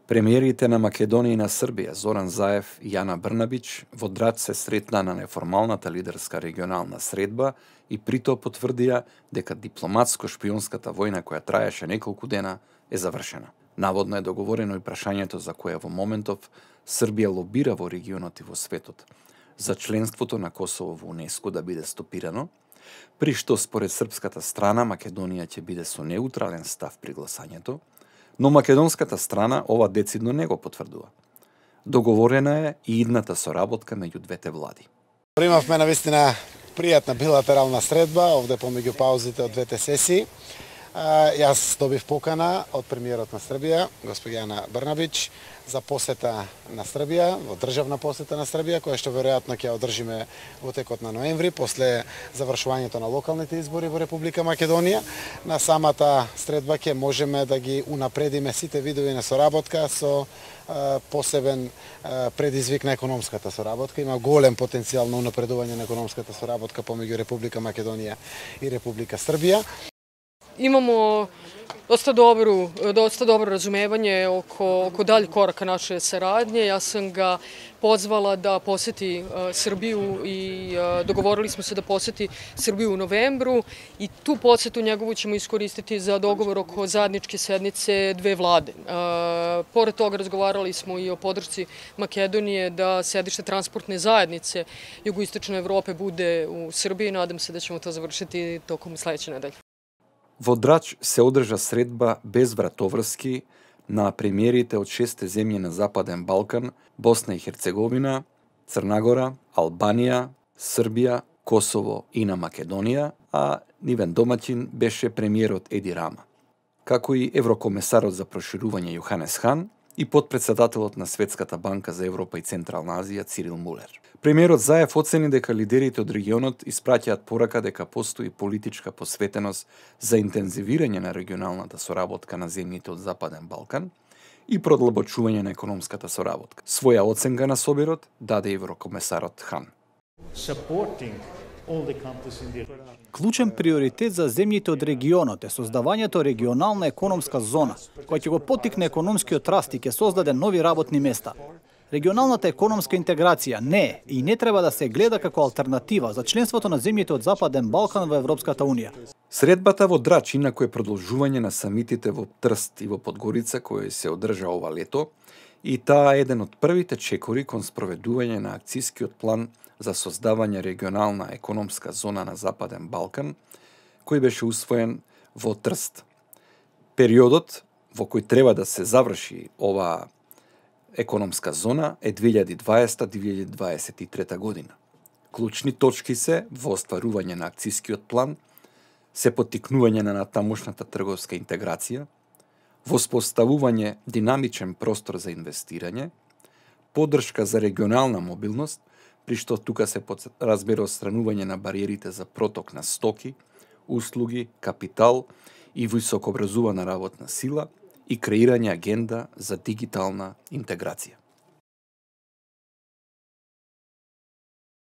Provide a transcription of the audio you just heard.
Премиерите на Македонија и на Србија, Зоран Заев и Јана Брнабич, во Драч се сретнаа на неформалната лидерска регионална средба и при тоа потврдија дека дипломатско-шпионската војна која траеше неколку дена е завршена. Наводно е договорено и прашањето за кое во моментов Србија лобира во регионот и во светот за членството на Косово во УНЕСКО да биде стопирано, при што според српската страна Македонија ќе биде со неутрален став при гласањето, но македонската страна ова децидно не го потврдува. Договорена е и идната соработка меѓу двете влади. Имавме навистина пријатна билатерална средба овде помеѓу паузите од двете сесии. Јас добив покана од премиерот на Србија, госпоѓа Јана Брнабич, за посета на Србија, во државна посета на Србија, која што веројатно ќе одржиме во текот на ноември, после завршувањето на локалните избори во Република Македонија. На самата средба ќе можеме да ги унапредиме сите видови на соработка со посебен предизвик на економската соработка. Има голем потенцијал на унапредување на економската соработка помеѓу Република Македонија и Република Србија. Imamo dosta dobro razumevanje oko daljih koraka naše saradnje. Ja sam ga pozvala da poseti Srbiju i dogovorili smo se da poseti Srbiju u novembru i tu posetu njegovu ćemo iskoristiti za dogovor oko zajedničke sednice dve vlade. Pored toga razgovarali smo i o podršci Makedonije da sedište transportne zajednice jugoistočne Evrope bude u Srbiji. Nadam se da ćemo to završiti tokom sledeće nedelje. Во Драч се одржа средба без вратоврски на премиерите од 6 земји на Западен Балкан, Босна и Херцеговина, Црна Гора, Албанија, Србија, Косово и на Македонија, а нивен домаќин беше премиерот Еди Рама, како и еврокомесарот за проширување Јоханес Хан и подпредседателот на Светската банка за Европа и Централна Азија Цирил Мулер. Премиерот Заев оцени дека лидерите од регионот испраќаат порака дека постои политичка посветеност за интензивирање на регионалната соработка на земјите од Западен Балкан и продлабочување на економската соработка. Своја оценка на собирот даде еврокомесарот Хан. Клучен приоритет за земјите од регионот е создавањето регионална економска зона, која ќе го поттикне економскиот раст и ќе создаде нови работни места. Регионалната економска интеграција не е и не треба да се гледа како алтернатива за членството на земјите од Западен Балкан во Европската Унија. Средбата во Драч инаку е продолжување на самитите во Трст и во Подгорица кој се одржа ова лето и таа е еден од првите чекори кон спроведување на акцискиот план за создавање регионална економска зона на Западен Балкан, кој беше усвоен во Трст. Периодот во кој треба да се заврши оваа економска зона е 2020-2023 година. Клучни точки се во остварување на акцискиот план, се поттикнување на натамошната трговска интеграција, воспоставување динамичен простор за инвестирање, поддршка за регионална мобилност, при што тука се разбира отстранување на бариерите за проток на стоки, услуги, капитал и високообразувана работна сила и креирање агенда за дигитална интеграција.